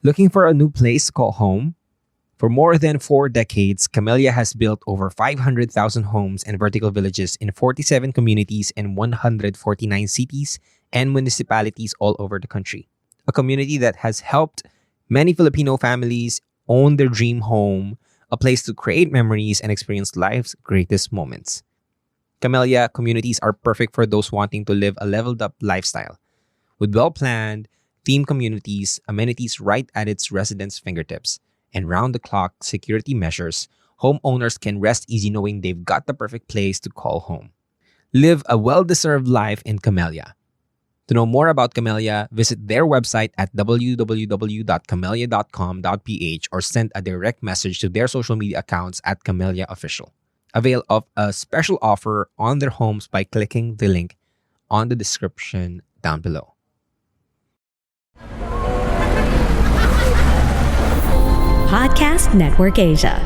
Looking for a new place to call home? For more than 4 decades, Camella has built over 500,000 homes and vertical villages in 47 communities in 149 cities and municipalities all over the country. A community that has helped many Filipino families own their dream home, a place to create memories and experience life's greatest moments. Camella communities are perfect for those wanting to live a leveled up lifestyle. With well-planned, themed communities, amenities right at its residents' fingertips, and round-the-clock security measures, homeowners can rest easy knowing they've got the perfect place to call home. Live a well-deserved life in Camella. To know more about Camella, visit their website at www.camella.com.ph or send a direct message to their social media accounts at Camella Official. Avail of a special offer on their homes by clicking the link on the description down below. Podcast Network Asia.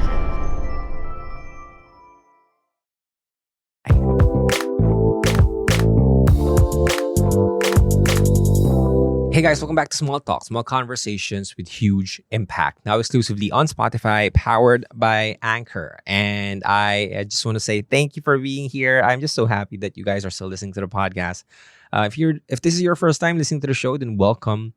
Hey guys, welcome back to Small Talk, small conversations with huge impact. Now exclusively on Spotify, powered by Anchor. And I just want to say thank you for being here. I'm just so happy that you guys are still listening to the podcast. If this is your first time listening to the show, then welcome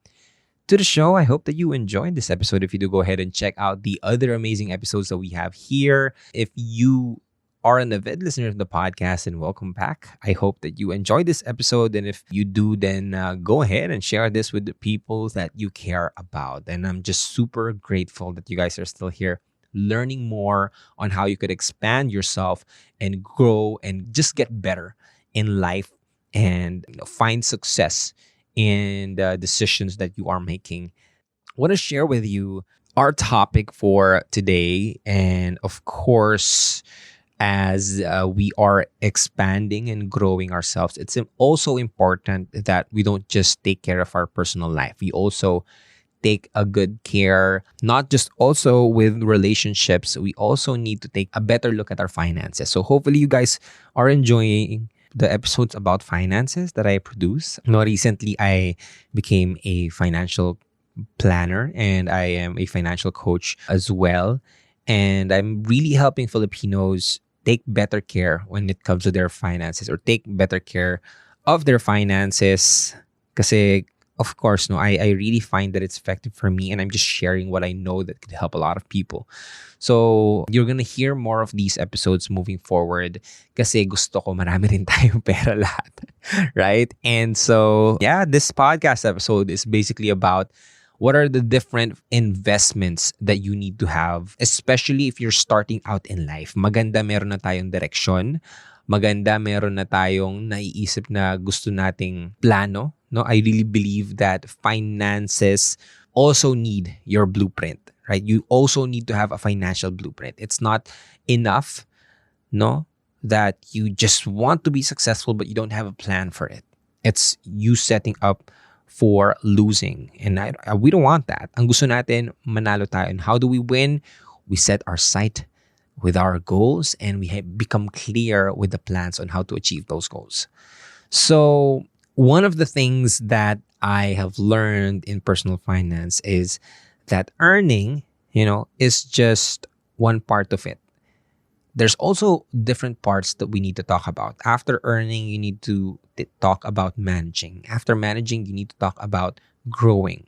to the show. I hope that you enjoyed this episode. If you do, go ahead and check out the other amazing episodes that we have here. If you are an avid listener of the podcast, and welcome back. I hope that you enjoyed this episode. And if you do, then go ahead and share this with the people that you care about. And I'm just super grateful that you guys are still here learning more on how you could expand yourself and grow and just get better in life and find success in the decisions that you are making. I want to share with you our topic for today. And of course, as we are expanding and growing ourselves, it's also important that we don't just take care of our personal life. We also take a good care, not just also with relationships. We also need to take a better look at our finances. So hopefully you guys are enjoying the episodes about finances that I produce. Recently, I became a financial planner and I am a financial coach as well. And I'm really helping Filipinos take better care when it comes to their finances, or take better care of their finances. Kasi, of course, I really find that it's effective for me, and I'm just sharing what I know that could help a lot of people. So, you're gonna hear more of these episodes moving forward kasi gusto ko marami rin tayong pera lahat. Right? And so, yeah, this podcast episode is basically about what are the different investments that you need to have, especially if you're starting out in life. Maganda meron na tayong direksyon. Maganda meron na tayong naiisip na gusto nating plano. I really believe that finances also need your blueprint, right? You also need to have a financial blueprint. It's not enough, that you just want to be successful but you don't have a plan for it. It's you setting up for losing. And we don't want that. Ang gusto natin, manalo tayo. And how do we win? We set our sight with our goals and we become clear with the plans on how to achieve those goals. So one of the things that I have learned in personal finance is that earning, is just one part of it. There's also different parts that we need to talk about. After earning, you need to talk about managing. After managing, you need to talk about growing.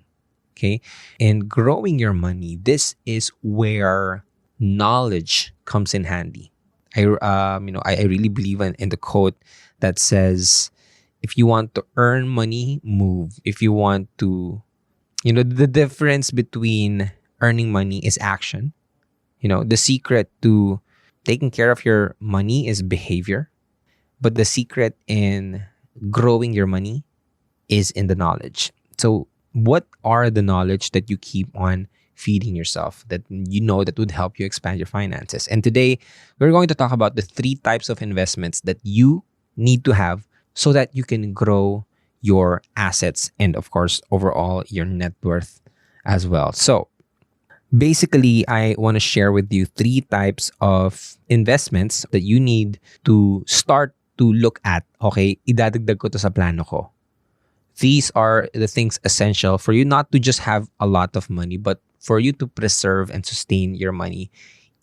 Okay? And growing your money, this is where knowledge comes in handy. I really believe in the quote that says, if you want to earn money, move. If you want to, the difference between earning money is action. The secret to taking care of your money is behavior. But the secret in growing your money is in the knowledge. So what are the knowledge that you keep on feeding yourself that that would help you expand your finances? And today, we're going to talk about the 3 types of investments that you need to have so that you can grow your assets and, of course, overall your net worth as well. So basically, I want to share with you 3 types of investments that you need to start to look at. Okay, idadagdag ko to sa plano ko. These are the things essential for you not to just have a lot of money, but for you to preserve and sustain your money,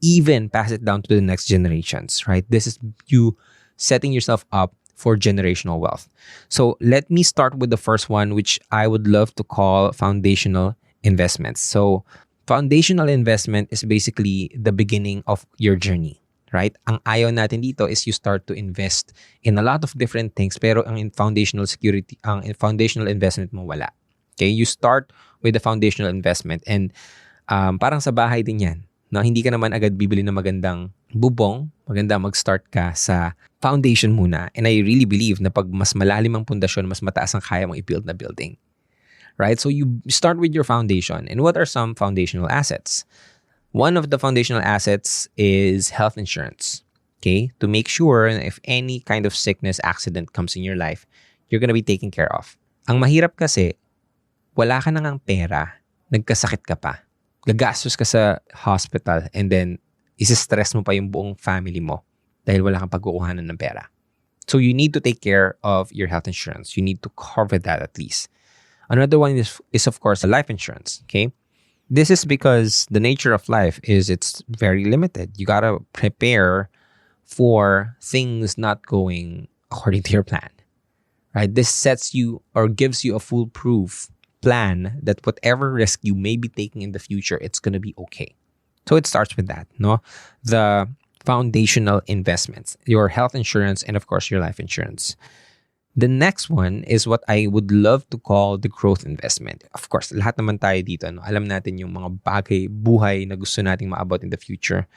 even pass it down to the next generations, right? This is you setting yourself up for generational wealth. So let me start with the first one, which I would love to call foundational investments. So foundational investment is basically the beginning of your journey, right? Ang ayaw natin dito is you start to invest in a lot of different things, pero ang foundational investment mo wala. Okay, you start with the foundational investment, and parang sa bahay din yan. No, hindi ka naman agad bibili ng magandang bubong, maganda mag-start ka sa foundation muna. And I really believe na pag mas malalim ang pundasyon, mas mataas ang kaya mong i-build na building. Right? So you start with your foundation. And what are some foundational assets? One of the foundational assets is health insurance. Okay? To make sure if any kind of sickness, accident comes in your life, you're gonna be taken care of. Ang mahirap kasi, wala ka nang pera, nagkasakit ka pa. Gagastos ka sa hospital, and then isi-stress mo pa yung buong family mo dahil wala kang pagkukuhanan ng pera. So you need to take care of your health insurance. You need to cover that at least. Another one is of course life insurance. Okay, this is because the nature of life is it's very limited. You gotta prepare for things not going according to your plan. Right? This sets you or gives you a foolproof plan that whatever risk you may be taking in the future, it's gonna be okay. So it starts with that, no? The foundational investments, your health insurance, and of course your life insurance. The next one is what I would love to call the growth investment. Of course, lahat naman tayo dito, no? Alam natin yung mga bagay, buhay na gusto nating maabot in the future.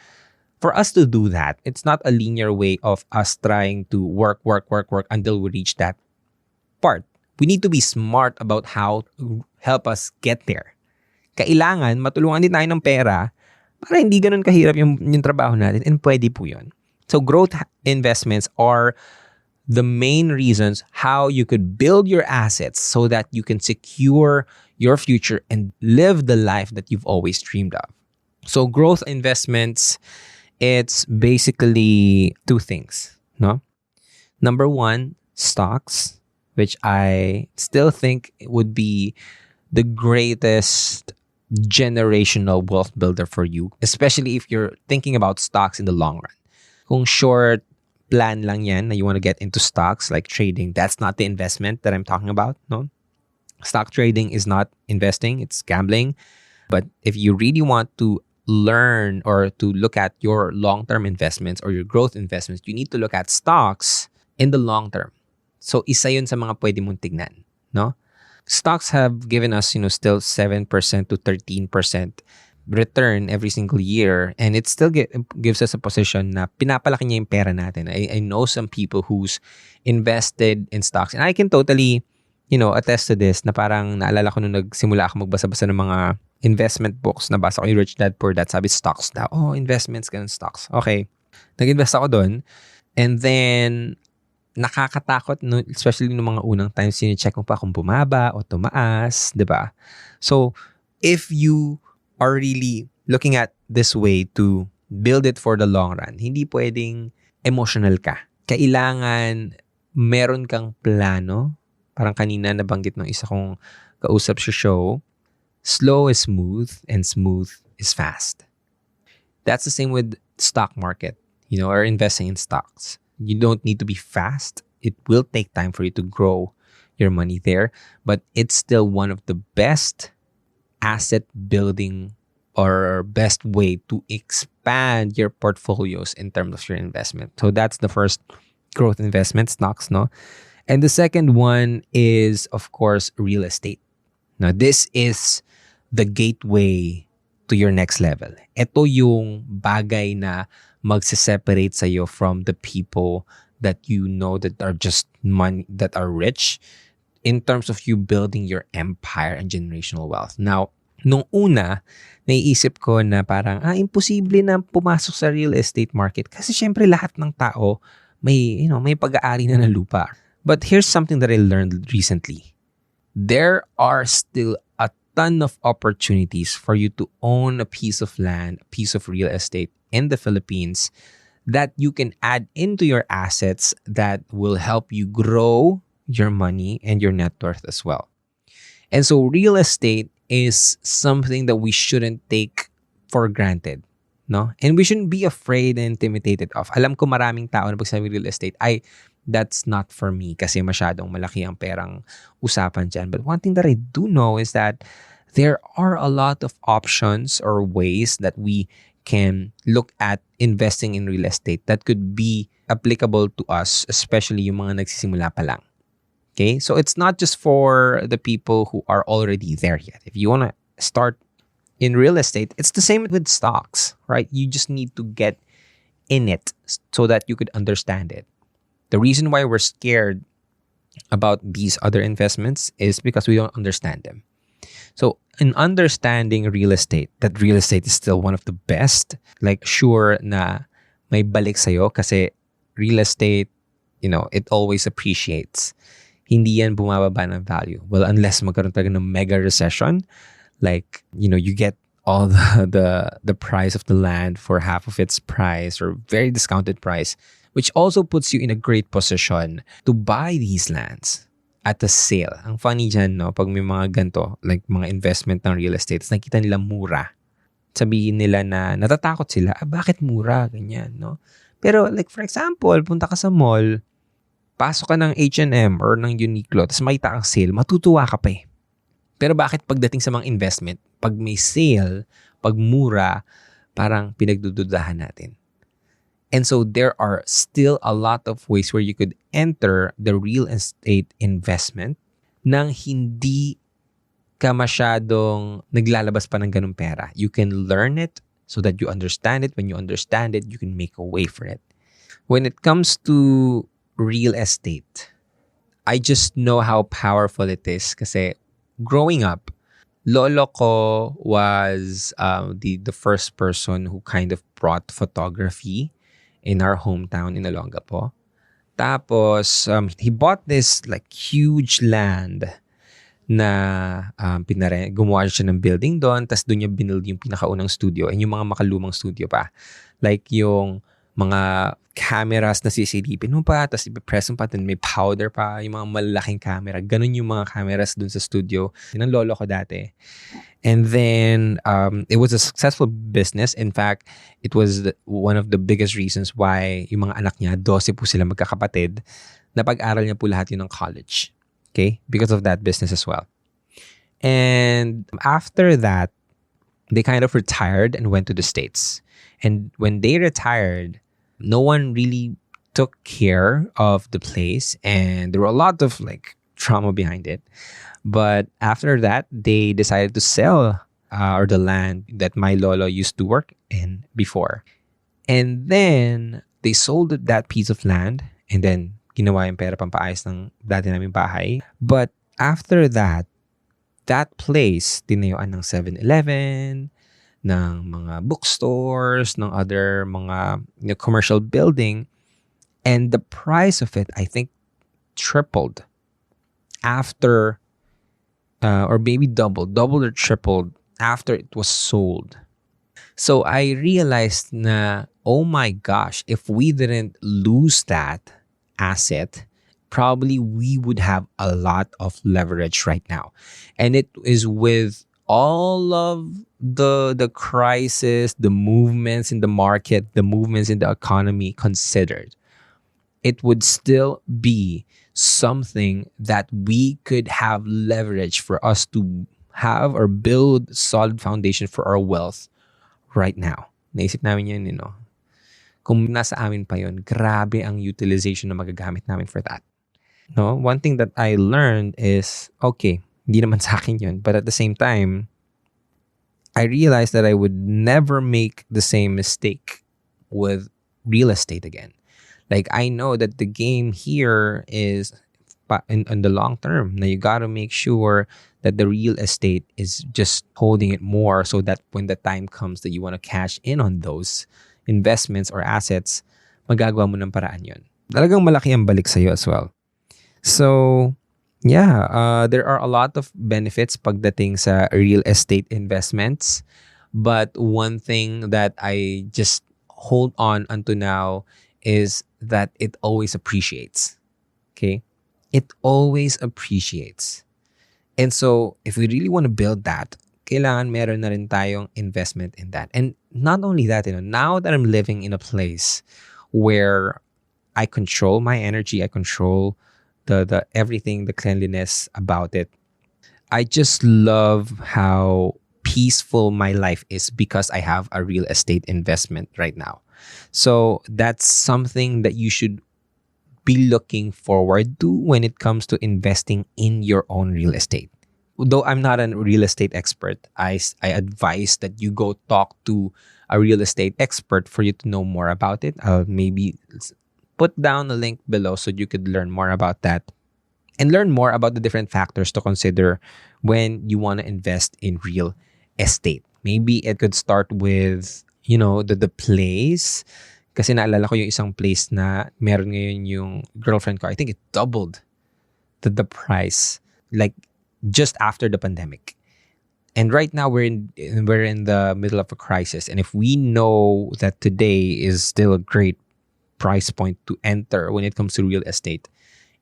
For us to do that, it's not a linear way of us trying to work until we reach that part. We need to be smart about how to help us get there. Kailangan matulungan din tayo ng pera para hindi ganun kahirap yung trabaho natin, and pwede po yun. So growth investments are the main reasons how you could build your assets so that you can secure your future and live the life that you've always dreamed of. So growth investments, it's basically two things, no? Number one, stocks, which I still think would be the greatest generational wealth builder for you, especially if you're thinking about stocks in the long run. Kung short plan lang yan na you want to get into stocks like trading, that's not the investment that I'm talking about, no? Stock trading is not investing, it's gambling. But if you really want to learn or to look at your long-term investments or your growth investments, you need to look at stocks in the long term. So, isa yun sa mga pwede mong tignan, no? Stocks have given us, still 7% to 13% return every single year, and it still gives us a position na pinapalaki niya yung pera natin. I know some people who's invested in stocks, and I can totally, attest to this, na parang naalala ko nung nagsimula ako magbasa-basa ng mga investment books, nabasa ko yung Rich Dad Poor Dad, sabi stocks daw. Oh, investments, ganun, stocks. Okay. Nag-invest ako doon, and then nakakatakot, no, especially nung mga unang times, sine-check mo pa kung bumaba o tumaas, di ba? So, if you are really looking at this way to build it for the long run, hindi pwedeng emotional ka. Kailangan meron kang plano. Parang kanina nabanggit ng isa kong kausap sa show, slow is smooth and smooth is fast. That's the same with stock market, or investing in stocks. You don't need to be fast. It will take time for you to grow your money there, but it's still one of the best asset building or best way to expand your portfolios in terms of your investment. So that's the first growth investment, stocks, no? And the second one is, of course, real estate. Now, this is the gateway to your next level. Ito yung bagay na magse-separate sa'yo from the people that that are just money, that are rich in terms of you building your empire and generational wealth. Now, nung una, naiisip ko na parang, imposible na pumasok sa real estate market kasi syempre lahat ng tao may pag-aari na ng lupa. But here's something that I learned recently. There are still a ton of opportunities for you to own a piece of land, a piece of real estate in the Philippines that you can add into your assets that will help you grow your money and your net worth as well. And so real estate is something that we shouldn't take for granted. No? And we shouldn't be afraid and intimidated of. Alam ko maraming tao na pag sabi real estate, that's not for me kasi masyadong malaki ang perang usapan dyan. But one thing that I do know is that there are a lot of options or ways that we can look at investing in real estate that could be applicable to us, especially yung mga nagsisimula pa lang. Okay, so it's not just for the people who are already there yet. If you want to start in real estate, it's the same with stocks, right? You just need to get in it so that you could understand it. The reason why we're scared about these other investments is because we don't understand them. So in understanding real estate, that real estate is still one of the best, like sure na may balik sa'yo kasi real estate, it always appreciates. Hindi yan bumababa ng value. Well, unless magkaroon talaga ng mega recession, like, you get all the price of the land for half of its price or very discounted price, which also puts you in a great position to buy these lands at a sale. Ang funny dyan, no, pag may mga ganito, like mga investment ng real estate, nakita nila mura. Sabihin nila na natatakot sila, bakit mura? Ganyan, no? Pero like for example, punta ka sa mall, pasok ka ng H&M or ng Uniqlo, tapos makita kang sale, matutuwa ka pa eh. Pero bakit pagdating sa mga investment, pag may sale, pag mura, parang pinagdududahan natin. And so there are still a lot of ways where you could enter the real estate investment nang hindi ka masyadong naglalabas pa ng ganung pera. You can learn it so that you understand it. When you understand it, you can make a way for it. When it comes to real estate, I just know how powerful it is kasi growing up, lolo ko was the first person who kind of brought photography in our hometown in Olongapo. Tapos, he bought this like huge land na gumawa siya ng building doon, tapos doon niya binuild yung pinakaunang studio and yung mga makalumang studio pa. Like yung mga cameras na sisilipin mo pa, tapos ipipress mo pa, then may powder pa, yung mga malaking camera. Ganun yung mga cameras dun sa studio. Yun ang lolo ko dati. And then, it was a successful business. In fact, it was one of the biggest reasons why yung mga anak niya, 12 po sila magkakapatid, na pag-aral niya po lahat yun ng college. Okay? Because of that business as well. And after that, they kind of retired and went to the States. And when they retired, no one really took care of the place. And there were a lot of like trauma behind it. But after that, they decided to sell or the land that my lolo used to work in before. And then they sold that piece of land and then ginawa yung pera pampaayos ng dati namin bahay. But after that, that place, tinayuan ng 7-Eleven, ng mga bookstores, ng other mga commercial building. And the price of it, I think, tripled after, or maybe doubled or tripled after it was sold. So I realized na, oh my gosh, if we didn't lose that asset, probably we would have a lot of leverage right now. And it is with all of the crisis, the movements in the market, the movements in the economy considered, it would still be something that we could have leverage for us to have or build solid foundation for our wealth right now. Naisip namin yun, Kung nasa amin pa yun, grabe ang utilization na magagamit namin for that. No, one thing that I learned is, okay, hindi naman sa akin yun, but at the same time, I realized that I would never make the same mistake with real estate again. Like, I know that the game here is in the long term. Now, you got to make sure that the real estate is just holding it more so that when the time comes that you want to cash in on those investments or assets, magagawa mo ng paraan yun. Talagang malaki ang balik sa'yo as well. So, yeah, there are a lot of benefits pagdating sa real estate investments. But one thing that I just hold on unto now is that it always appreciates. Okay? it always appreciates. And so, if we really want to build that, kailangan meron na rin tayong investment in that. And not only that, now that I'm living in a place where I control my energy, I control the everything, the cleanliness about it. I just love how peaceful my life is because I have a real estate investment right now. So that's something that you should be looking forward to when it comes to investing in your own real estate. Though I'm not a real estate expert, I advise that you go talk to a real estate expert for you to know more about it. I'll maybe put down a link below so you could learn more about that and learn more about the different factors to consider when you want to invest in real estate. Maybe it could start with, the place. Kasi naalala ko yung isang place na meron ngayon yung girlfriend ko. I think it doubled the price like just after the pandemic. And right now we're in the middle of a crisis. And if we know that today is still a great price point to enter when it comes to real estate,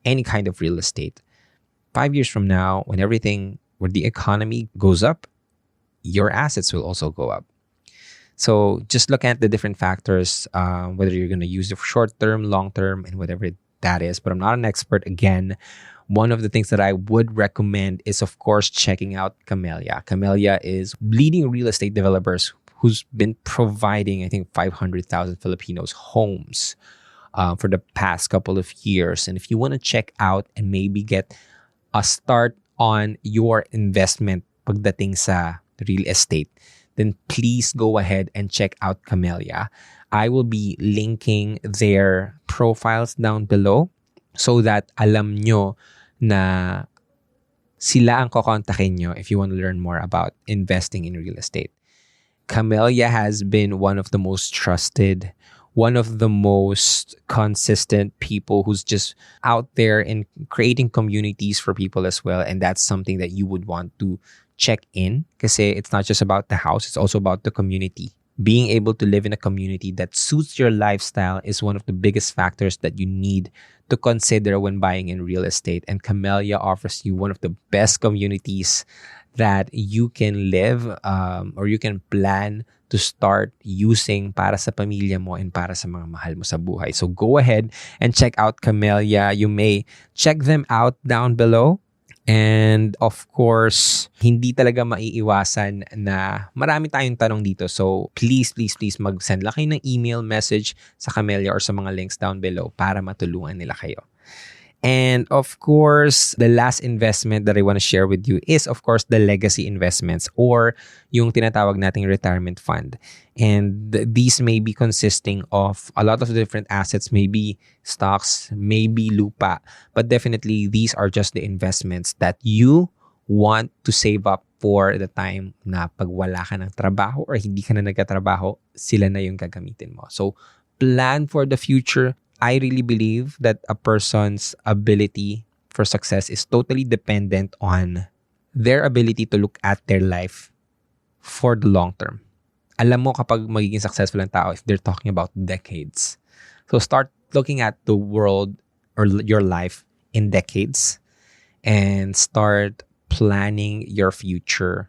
any kind of real estate, 5 years from now, when the economy goes up, your assets will also go up. So just look at the different factors, whether you're going to use it for short term, long term, and whatever that is. But I'm not an expert. Again, one of the things that I would recommend is, of course, checking out Camella. Camella is leading real estate developers who's been providing, I think, 500,000 Filipinos homes for the past couple of years. And if you want to check out and maybe get a start on your investment pagdating sa real estate, then please go ahead and check out Camella. I will be linking their profiles down below so that alam nyo na sila ang kokontakin nyo if you want to learn more about investing in real estate. Camella has been one of the most trusted, one of the most consistent people who's just out there and creating communities for people as well. And that's something that you would want to check in kasi it's not just about the house, it's also about the community. Being able to live in a community that suits your lifestyle is one of the biggest factors that you need to consider when buying in real estate. And Camella offers you one of the best communities that you can live or you can plan to start using para sa pamilya mo and para sa mga mahal mo sa buhay. So go ahead and check out Camella. You may check them out down below. And of course, hindi talaga maiiwasan na marami tayong tanong dito. So please mag-send lang kayo ng email message sa Camella or sa mga links down below para matulungan nila kayo. And of course, the last investment that I want to share with you is, of course, the legacy investments or yung tinatawag nating retirement fund. And these may be consisting of a lot of different assets, maybe stocks, maybe lupa. But definitely, these are just the investments that you want to save up for the time na pag wala ka ng trabaho or hindi ka na nagkatrabaho, sila na yung gagamitin mo. So, plan for the future. I really believe that a person's ability for success is totally dependent on their ability to look at their life for the long term. Alam mo kapag magiging successful ang tao if they're talking about decades. So start looking at the world or your life in decades and start planning your future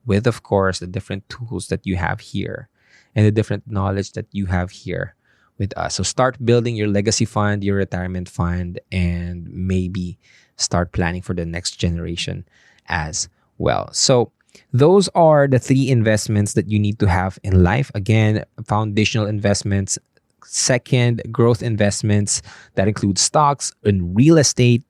with, of course, the different tools that you have here and the different knowledge that you have here with us. So start building your legacy fund, your retirement fund, and maybe start planning for the next generation as well. So those are the 3 investments that you need to have in life. Again, foundational investments. Second, growth investments that include stocks and real estate.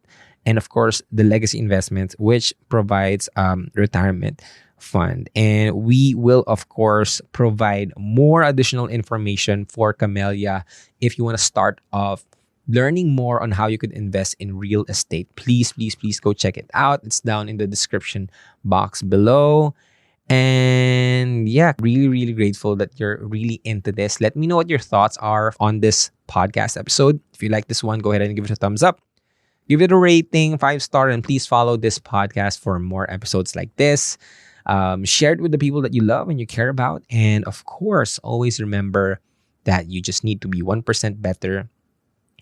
And of course, the legacy investment, which provides retirement fund. And we will, of course, provide more additional information for Camella if you want to start off learning more on how you could invest in real estate. Please go check it out. It's down in the description box below. And yeah, really grateful that you're really into this. Let me know what your thoughts are on this podcast episode. If you like this one, go ahead and give it a thumbs up. Give it a rating, 5-star, and please follow this podcast for more episodes like this. Share it with the people that you love and you care about. And of course, always remember that you just need to be 1% better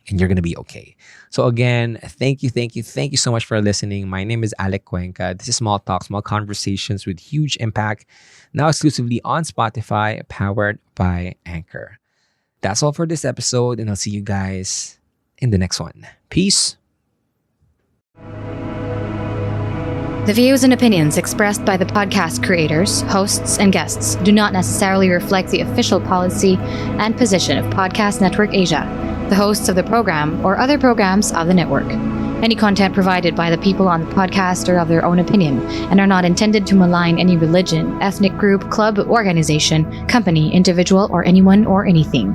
and you're going to be okay. So again, thank you so much for listening. My name is Alec Cuenca. This is Small Talk, Small Conversations with huge impact, now exclusively on Spotify, powered by Anchor. That's all for this episode, and I'll see you guys in the next one. Peace. The views and opinions expressed by the podcast creators, hosts, and guests do not necessarily reflect the official policy and position of Podcast Network Asia, the hosts of the program, or other programs of the network. Any content provided by the people on the podcast are of their own opinion and are not intended to malign any religion, ethnic group, club, organization, company, individual, or anyone or anything.